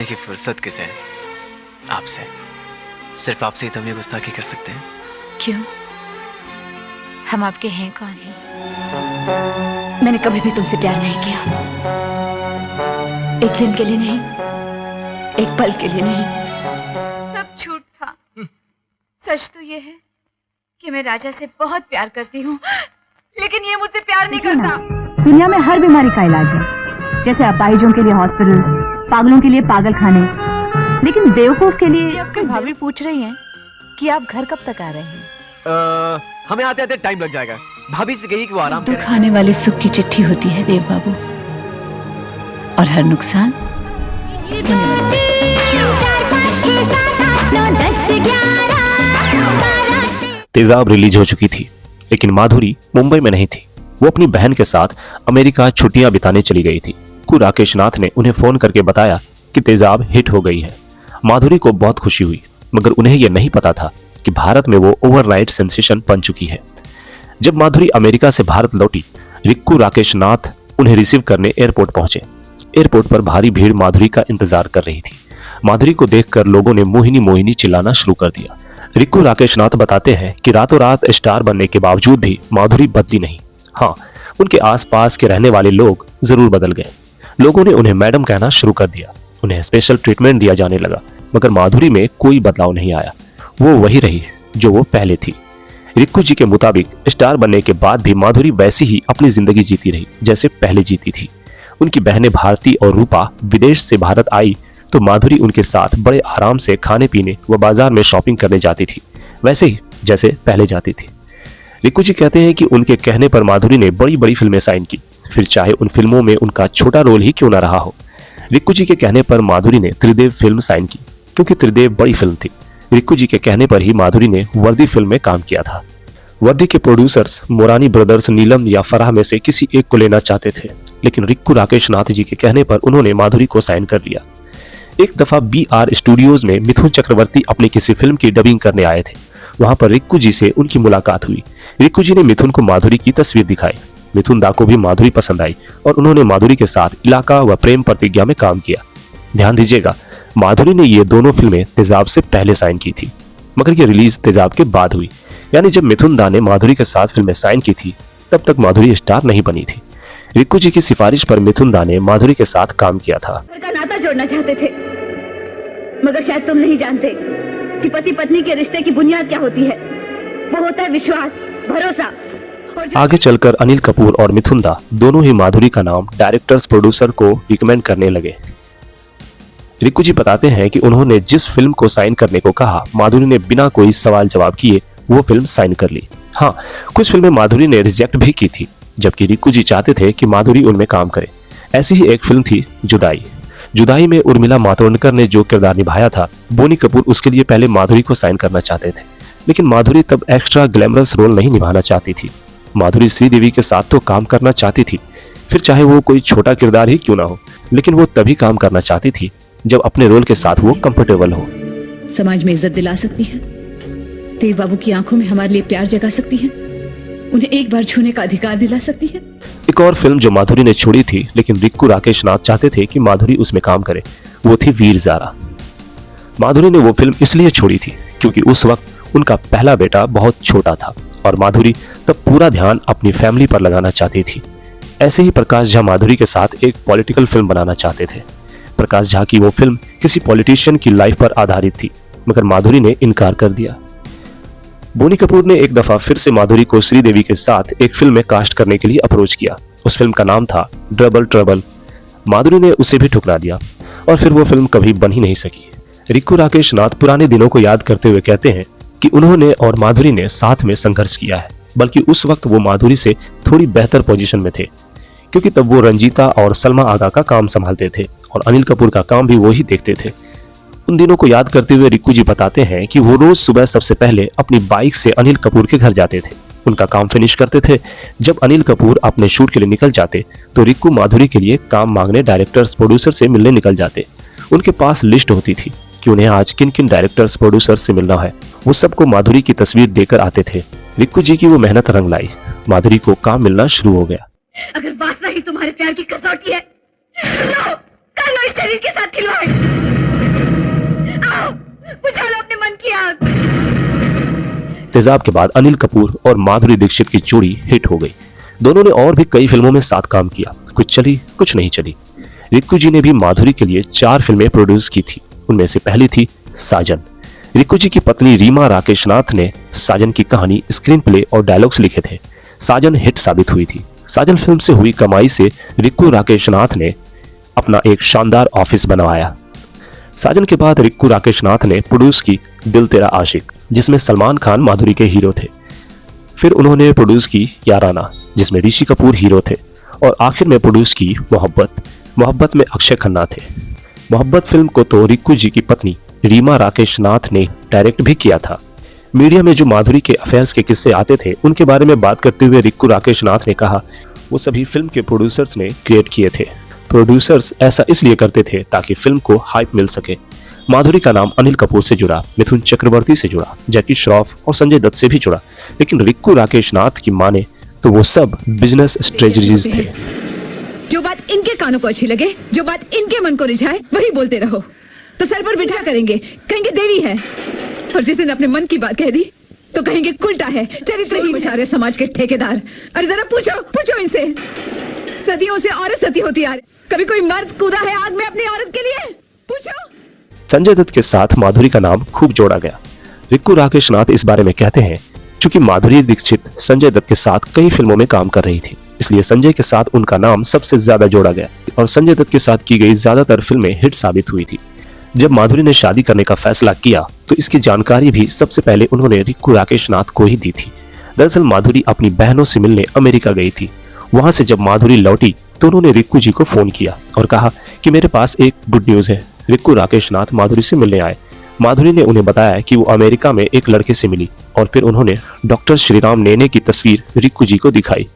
की फुर्सत किसे है? आपसे। सिर्फ आपसे ही तो हम ये गुस्ताखी कर सकते हैं। क्यों? हम आपके हैं कौन हैं? मैंने कभी भी तुमसे प्यार नहीं किया। एक दिन के लिए नहीं, एक पल के लिए नहीं। सब झूठ था। सच तो ये है कि मैं राजा से बहुत प्यार करती हूँ, लेकिन ये मुझसे प्यार नहीं करता। दुनिया में हर बीमारी का इलाज है, जैसे अपाहिजों के लिए हॉस्पिटल, पागलों के लिए पागल खाने, लेकिन बेवकूफ के लिए। आपकी भाभी पूछ रही हैं कि आप घर कब तक आ रहे हैं? हमें आते आते टाइम लग जाएगा। भाभी से कहिए कि वो आराम दुख करें। आने वाले सुख की चिट्ठी होती है देव बाबू, और हर नुकसान होने वाला है। तेजाब रिलीज हो चुकी थी, लेकिन माधुरी मुंबई में नहीं थी। वो अपनी बहन के साथ अमेरिका छुट्टियां बिताने चली गई थी। राकेश नाथ ने उन्हें फोन करके बताया कि तेजाब हिट हो गई है। माधुरी को बहुत खुशी हुई, मगर उन्हें यह नहीं पता था कि भारत में वो ओवरनाइट सेंसेशन बन चुकी है। जब माधुरी अमेरिका से भारत लौटी, रिक्कू राकेश नाथ उन्हें रिसीव करने एयरपोर्ट पहुंचे। एयरपोर्ट पर भारी भीड़ माधुरी का इंतजार कर रही थी। माधुरी को देखकर लोगों ने मोहिनी मोहिनी चिल्लाना शुरू कर दिया। रिक्कू राकेश नाथ बताते हैं कि रातों रात स्टार बनने के बावजूद भी माधुरी बदली नहीं। हाँ, उनके आसपास के रहने वाले लोग जरूर बदल गए। लोगों ने उन्हें मैडम कहना शुरू कर दिया, उन्हें स्पेशल ट्रीटमेंट दिया जाने लगा, मगर माधुरी में कोई बदलाव नहीं आया। वो वही रही जो वो पहले थी। रिक्कू जी के मुताबिक स्टार बनने के बाद भी माधुरी वैसी ही अपनी जिंदगी जीती रही जैसे पहले जीती थी। उनकी बहनें भारती और रूपा विदेश से भारत आई तो माधुरी उनके साथ बड़े आराम से खाने पीने व बाजार में शॉपिंग करने जाती थी, वैसे ही जैसे पहले जाती थी। रिक्कू जी कहते हैं कि उनके कहने पर माधुरी ने बड़ी बड़ी फिल्में साइन की, फिर चाहे उन फिल्मों में उनका छोटा रोल ही क्यों ना रहा हो। रिक्कू जी के कहने पर माधुरी ने त्रिदेव फिल्म साइन की, क्योंकि त्रिदेव बड़ी फिल्म थी। रिक्कू जी के कहने पर ही माधुरी ने वर्दी फिल्म में काम किया था। वर्दी के प्रोड्यूसर्स मोरानी ब्रदर्स नीलम या फराह में से किसी एक को लेना चाहते थे, लेकिन रिक्कू राकेश नाथ जी के कहने पर उन्होंने माधुरी को साइन कर लिया। एक दफा BR स्टूडियोज में मिथुन चक्रवर्ती अपनी किसी फिल्म की डबिंग करने आए थे। वहां पर रिक्कू जी से उनकी मुलाकात हुई। रिक्कू जी ने मिथुन को माधुरी की तस्वीर दिखाई। मिथुन दा को भी माधुरी पसंद आई और उन्होंने माधुरी के साथ इलाका व प्रेम प्रतिज्ञा में काम किया। ध्यान दीजिएगा, माधुरी ने ये दोनों फिल्में तेजाब से पहले साइन की थी, मगर ये रिलीज तेजाब के बाद हुई। यानी जब मिथुन दा ने माधुरी के साथ फिल्में साइन की थी, तब तक माधुरी स्टार नहीं बनी थी। रिक्कू जी की सिफारिश पर मिथुन दा ने माधुरी के साथ काम किया था। का नाता जोड़ना चाहते थे, मगर शायद तुम नहीं जानते कि पति पत्नी के रिश्ते की बुनियाद क्या होती है। वो होता है विश्वास, भरोसा। आगे चलकर अनिल कपूर और मिथुन दा दोनों ही माधुरी का नाम डायरेक्टर्स प्रोड्यूसर को रिकमेंड करने लगे। रिक्कू जी बताते हैं कि उन्होंने जिस फिल्म को साइन करने को कहा, माधुरी ने बिना कोई सवाल जवाब किए वो फिल्म साइन कर ली। हाँ, कुछ फिल्में माधुरी ने रिजेक्ट भी की थी, जबकि रिक्कू जी चाहते थे कि माधुरी उनमें काम करे। ऐसी ही एक फिल्म थी जुदाई। जुदाई में उर्मिला मातोंडकर ने जो किरदार निभाया था, बोनी कपूर उसके लिए पहले माधुरी को साइन करना चाहते थे, लेकिन माधुरी तब एक्स्ट्रा ग्लैमरस रोल नहीं निभाना चाहती थी। माधुरी श्रीदेवी के साथ तो काम करना चाहती थी, फिर चाहे वो कोई छोटा किरदार ही क्यों ना हो, लेकिन वो तभी काम करना चाहती थी जब अपने रोल के साथ वो कंफर्टेबल हो। समाज में इज्जत दिला सकती है, देव बाबू की आंखों में हमारे लिए प्यार जगा सकती है, उन्हें एक बार छूने का अधिकार दिला सकती है। एक और फिल्म जो माधुरी ने छोड़ी थी, लेकिन रिक्कू राकेश नाथ चाहते थे कि माधुरी उसमें काम करे, वो थी वीर ज़ारा। माधुरी ने वो फिल्म इसलिए छोड़ी थी क्योंकि उस वक्त उनका पहला बेटा बहुत छोटा था और माधुरी तब पूरा ध्यान अपनी फैमिली पर लगाना चाहती थी। ऐसे ही प्रकाश झा माधुरी के साथ एक पॉलिटिकल फिल्म बनाना चाहते थे। प्रकाश झा की वो फिल्म किसी पॉलिटिशियन की लाइफ पर आधारित थी, मगर माधुरी ने इनकार कर दिया। बोनी कपूर ने एक दफा फिर से माधुरी को श्रीदेवी के साथ एक फिल्म में कास्ट करने के लिए अप्रोच किया। उस फिल्म का नाम था डबल ट्रबल। माधुरी ने उसे भी ठुकरा दिया और फिर वो फिल्म कभी बन ही नहीं सकी। रिक्कू राकेश नाथ पुराने दिनों को याद करते हुए कहते हैं कि उन्होंने और माधुरी ने साथ में संघर्ष किया है, बल्कि उस वक्त वो माधुरी से थोड़ी बेहतर पोजीशन में थे, क्योंकि तब वो रंजीता और सलमा आगा का काम संभालते थे और अनिल कपूर का काम भी वो ही देखते थे। उन दिनों को याद करते हुए रिक्कू जी बताते हैं कि वो रोज सुबह सबसे पहले अपनी बाइक से अनिल कपूर के घर जाते थे, उनका काम फिनिश करते थे। जब अनिल कपूर अपने शूट के लिए निकल जाते तो रिक्कू माधुरी के लिए काम मांगने डायरेक्टर्स प्रोड्यूसर से मिलने निकल जाते। उनके पास लिस्ट होती थी कि उन्हें आज किन किन डायरेक्टर्स प्रोड्यूसर से मिलना है। वो सबको माधुरी की तस्वीर देकर आते थे। रिक्कू जी की वो मेहनत रंग लाई, माधुरी को काम मिलना शुरू हो गया। अगर वासना ही तुम्हारे प्यार की कसौटी है, लो, कर लो इस शरीर के साथ खिलवाड़। आओ, बुझा लो अपने मन की आग। तेजाब के बाद अनिल कपूर और माधुरी दीक्षित की जोड़ी हिट हो गई। दोनों ने और भी कई फिल्मों में साथ काम किया, कुछ चली कुछ नहीं चली। रिक्कू जी ने भी माधुरी के लिए 4 फिल्में प्रोड्यूस की थी। उनमें से पहली थी साजन। रिक्कू जी की पत्नी रीमा राकेश नाथ ने साजन की कहानी, स्क्रीन प्ले और डायलॉग्स लिखे थे। साजन हिट साबित हुई थी। साजन फिल्म से हुई कमाई से रिक्कू राकेश नाथ ने अपना एक शानदार ऑफिस बनवाया। साजन के बाद रिक्कू राकेश नाथ ने प्रोड्यूस की दिल तेरा आशिक, जिसमें सलमान खान माधुरी के हीरो थे। फिर उन्होंने प्रोड्यूस की याराना, जिसमें ऋषि कपूर हीरो थे। और आखिर में प्रोड्यूस की मोहब्बत। मोहब्बत में अक्षय खन्ना थे। मोहब्बत फिल्म को तो रिक्कू जी की पत्नी रीमा राकेश नाथ ने डायरेक्ट भी किया था। मीडिया में जो माधुरी के अफेयर्स के किस्से आते थे, उनके बारे में बात करते हुए रिक्कू राकेश नाथ ने कहा, वो सभी फिल्म के प्रोड्यूसर्स ने क्रिएट किए थे। प्रोड्यूसर्स ऐसा इसलिए करते थे ताकि फिल्म को हाइप मिल सके। माधुरी का नाम अनिल कपूर से जुड़ा, मिथुन चक्रवर्ती से जुड़ा, जैकी श्रॉफ और संजय दत्त से भी जुड़ा। लेकिन रिक्कू राकेश नाथ की माने तो वो सब बिजनेस स्ट्रेटजीज थे। जो बात इनके कानों को अच्छी लगे, जो बात इनके मन को रिझाए, वही बोलते रहो। तो सर पर बिठा करेंगे, कहेंगे देवी है, और जिस दिन अपने मन की बात कह दी तो कहेंगे उल्टा है, चरित्र ही बेचारे समाज के ठेकेदार। अरे जरा पूछो इनसे, सदियों से औरत सती होती आ रही, कभी कोई मर्द कूदा है आग में अपनी औरत के लिए? पूछो। संजय दत्त के साथ माधुरी का नाम खूब जोड़ा गया। रिक्कू राकेश नाथ इस बारे में कहते हैं, चूंकि माधुरी दीक्षित संजय दत्त के साथ कई फिल्मों में काम कर रही थी, इसलिए संजय के साथ उनका नाम सबसे ज्यादा जोड़ा गया और संजय दत्त के साथ की गई ज्यादातर फिल्में हिट साबित हुई थी। जब माधुरी ने शादी करने का फैसला किया तो इसकी जानकारी भी सबसे पहले उन्होंने रिक्कू राकेश नाथ को ही दी थी। दरअसल माधुरी अपनी बहनों से मिलने अमेरिका गई थी। वहां से जब माधुरी लौटी तो उन्होंने रिक्कू जी को फोन किया और कहा कि मेरे पास एक गुड न्यूज है। रिक्कू राकेश नाथ माधुरी से मिलने आए। माधुरी ने उन्हें बताया कि वो अमेरिका में एक लड़के से मिली और फिर उन्होंने डॉक्टर श्रीराम नेने की तस्वीर रिक्कू जी को दिखाई।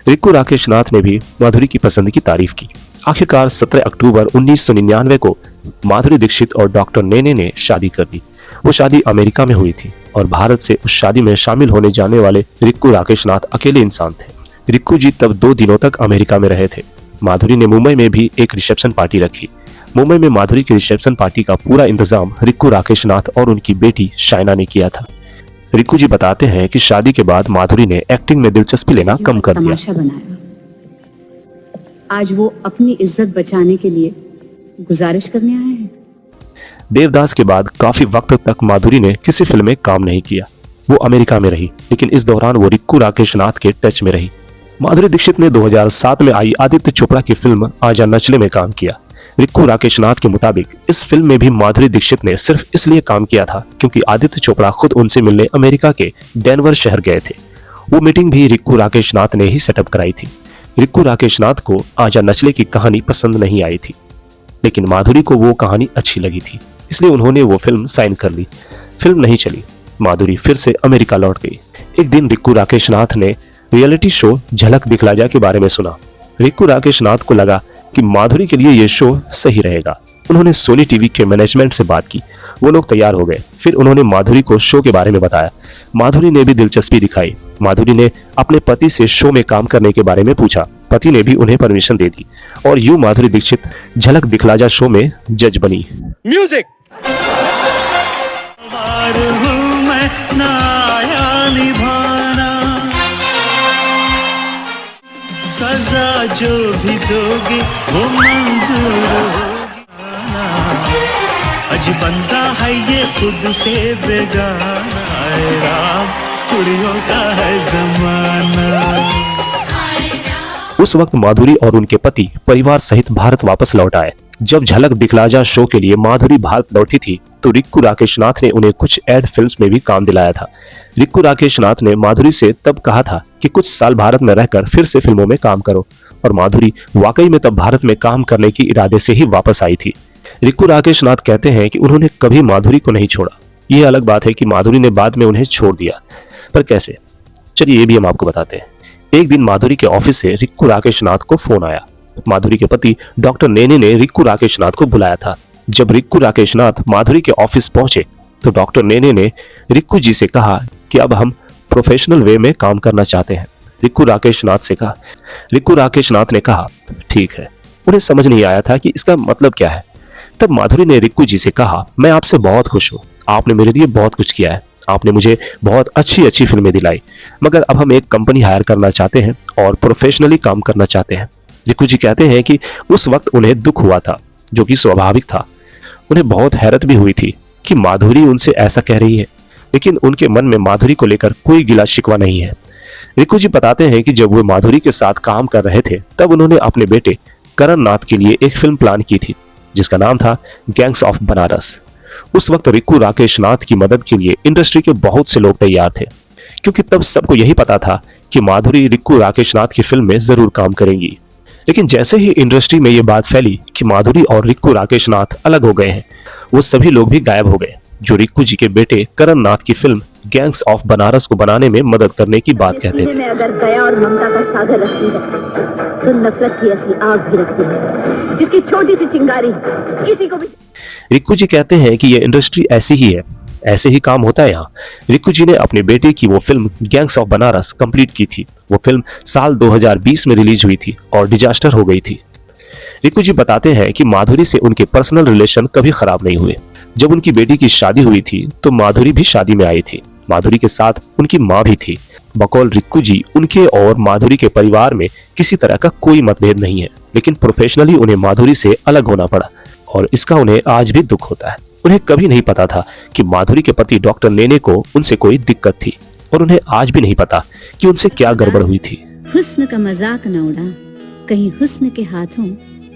रिक्कू राकेश नाथ ने भी माधुरी की पसंद की तारीफ की। आखिरकार 17 अक्टूबर 1999 को माधुरी दीक्षित और डॉक्टर नेने ने शादी कर ली। वो शादी अमेरिका में हुई थी और भारत से उस शादी में शामिल होने जाने वाले रिक्कू राकेश नाथ अकेले इंसान थे। रिक्कू जी तब 2 दिनों तक अमेरिका में रहे थे। माधुरी ने मुंबई में भी एक रिसेप्शन पार्टी रखी। मुंबई में माधुरी की रिसेप्शन पार्टी का पूरा इंतजाम रिक्कू राकेश नाथ और उनकी बेटी शाइना ने किया था। रिक्कू जी बताते हैं कि शादी के बाद माधुरी ने एक्टिंग में दिलचस्पी लेना कम कर दिया। तमाशा बनाया। आज वो अपनी इज्जत बचाने के लिए गुजारिश करने आए हैं। देवदास के बाद काफी वक्त तक माधुरी ने किसी फिल्म में काम नहीं किया। वो अमेरिका में रही, लेकिन इस दौरान वो रिक्कू राकेश नाथ के टच में रही। माधुरी दीक्षित ने 2007 में आई आदित्य चोपड़ा की फिल्म आजा नचले में काम किया। रिक्कू राकेश नाथ के मुताबिक इस फिल्म में भी माधुरी दीक्षित ने सिर्फ इसलिए काम किया था क्योंकि आदित्य चोपड़ा खुद उनसे मिलने अमेरिका के डेनवर शहर गए थे। वो मीटिंग भी रिक्कू राकेश नाथ ने ही सेटअप कराई थी। रिक्कू राकेश नाथ को आजा नचले की कहानी पसंद नहीं आई थी, लेकिन माधुरी को वो कहानी अच्छी लगी थी, इसलिए उन्होंने वो फिल्म साइन कर ली। फिल्म नहीं चली। माधुरी फिर से अमेरिका लौट गई। एक दिन रिक्कू राकेश नाथ ने रियलिटी शो झलक दिखला जा के बारे में सुना। रिक्कू राकेश नाथ को लगा कि माधुरी के लिए ये शो सही रहेगा। उन्होंने सोनी टीवी के मैनेजमेंट से बात की। वो लोग तैयार हो गए। फिर उन्होंने माधुरी को शो के बारे में बताया। माधुरी ने भी दिलचस्पी दिखाई। माधुरी ने अपने पति से शो में काम करने के बारे में पूछा। पति ने भी उन्हें परमिशन दे दी और यूं माधुरी दीक्षित झलक दिखला जा शो में जज बनी। म्यूजिक सजा जो भी दोगे वो मंजूर होगा। अज बंदा है ये खुद से बेगाना, आए राम कुड़ियों का है जमाना। उस वक्त माधुरी और उनके पति परिवार सहित भारत वापस लौट आए। जब झलक दिखला जा शो के लिए माधुरी भारत लौटी थी तो रिक्कू राकेश नाथ ने उन्हें कुछ एड फिल्म्स में भी काम दिलाया था। रिक्कू राकेश नाथ ने माधुरी से तब कहा था कि कुछ साल भारत में रहकर फिर से फिल्मों में काम करो, और माधुरी वाकई में तब भारत में काम करने की इरादे से ही वापस आई थी। रिक्कू राकेश नाथ कहते हैं कि उन्होंने कभी माधुरी को नहीं छोड़ा। ये अलग बात है कि माधुरी ने बाद में उन्हें छोड़ दिया, पर कैसे, चलिए ये भी हम आपको बताते हैं। एक दिन माधुरी के ऑफिस से रिक्कू राकेश नाथ को फोन आया। माधुरी के पति डॉक्टर नेने ने रिक्कू राकेश नाथ को बुलाया था। जब रिक्कू राकेश नाथ माधुरी के ऑफिस पहुंचे तो डॉक्टर नेने ने रिक्कू जी से कहा कि अब हम प्रोफेशनल वे में काम करना चाहते हैं। रिक्कू राकेश नाथ ने कहा ठीक है, उन्हें समझ नहीं आया था कि इसका मतलब क्या है। तब माधुरी ने रिक्कू जी से कहा, मैं आपसे बहुत खुश हूँ, आपने मेरे लिए बहुत कुछ किया है, आपने मुझे बहुत अच्छी अच्छी फिल्में दिलाई, मगर अब हम एक कंपनी हायर करना चाहते हैं और प्रोफेशनली काम करना चाहते हैं। रिक्कू जी कहते हैं कि उस वक्त उन्हें दुख हुआ था, जो कि स्वाभाविक था। उन्हें बहुत हैरत भी हुई थी कि माधुरी उनसे ऐसा कह रही है, लेकिन उनके मन में माधुरी को लेकर कोई गिला शिकवा नहीं है। रिक्कू जी बताते हैं कि जब वे माधुरी के साथ काम कर रहे थे तब उन्होंने अपने बेटे करण नाथ के लिए एक फिल्म प्लान की थी जिसका नाम था गैंग्स ऑफ बनारस। उस वक्त रिक्कू राकेश नाथ की मदद के लिए इंडस्ट्री के बहुत से लोग तैयार थे, क्योंकि तब सबको यही पता था कि माधुरी रिक्कू राकेश नाथ की फिल्म में जरूर काम करेंगी। लेकिन जैसे ही इंडस्ट्री में ये बात फैली कि माधुरी और रिक्कू राकेश नाथ अलग हो गए हैं, वो सभी लोग भी गायब हो गए जो रिक्कू जी के बेटे करण नाथ की फिल्म गैंग्स ऑफ बनारस को बनाने में मदद करने की बात कहते थे। में अगर दया और ममता का सागर रखती है तो नफरत की असली आग भी रखती है, जिसकी छोटी सी चिंगारी किसी को भी। रिक्कू जी कहते हैं कि ये इंडस्ट्री ऐसी ही है, ऐसे ही काम होता है यहाँ। रिक्कू जी ने अपने बेटे की वो film gangs of Banaras complete की थी। वो फिल्म साल 2020 में रिलीज हुई थी और डिजास्टर हो गई थी। रिक्कू जी बताते हैं कि माधुरी से उनके पर्सनल रिलेशन कभी खराब नहीं हुए। जब उनकी बेटी की शादी हुई थी तो माधुरी भी शादी में आई थी। माधुरी के साथ उनकी माँ भी थी। बकौल रिक्कू जी, उनके और माधुरी के परिवार में किसी तरह का कोई मतभेद नहीं है, लेकिन प्रोफेशनली उन्हें माधुरी से अलग होना पड़ा और इसका उन्हें आज भी दुख होता है। उन्हें कभी नहीं पता था कि माधुरी के पति डॉक्टर नेने को उनसे कोई दिक्कत थी और उन्हें आज भी नहीं पता कि उनसे क्या गड़बड़ हुई थी। हुस्न का मजाक न उड़ा, कहीं हुस्न के हाथों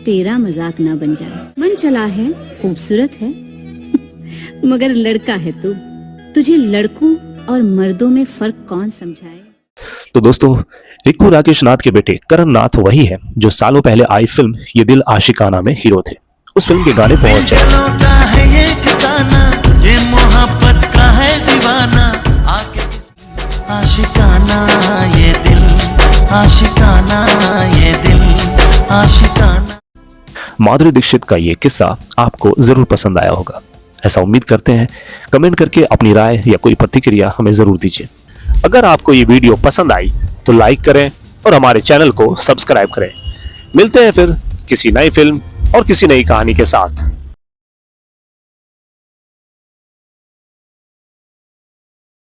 तेरा मजाक ना बन जाए। मन चला है, खूबसूरत है, मगर लड़का है तू। तुझे लड़कों और मर्दों में फर्क कौन समझाए। तो दोस्तों, रिक्कू राकेश नाथ के बेटे करण नाथ वही है जो सालों पहले आई फिल्म ये दिल आशिकाना में हीरो थे। उस फिल्म के गाने बहुत चले। ये ठिकाना, ये मोहब्बत का है दीवाना, आके आशिकाना ये दिल, आशिकाना ये दिल, आशिकाना। माधुरी दीक्षित का ये किस्सा आपको जरूर पसंद आया होगा, ऐसा उम्मीद करते हैं। कमेंट करके अपनी राय या कोई प्रतिक्रिया हमें जरूर दीजिए। अगर आपको ये वीडियो पसंद आई तो लाइक करें और हमारे चैनल को सब्सक्राइब करें। मिलते हैं फिर किसी नई फिल्म और किसी नई कहानी के साथ।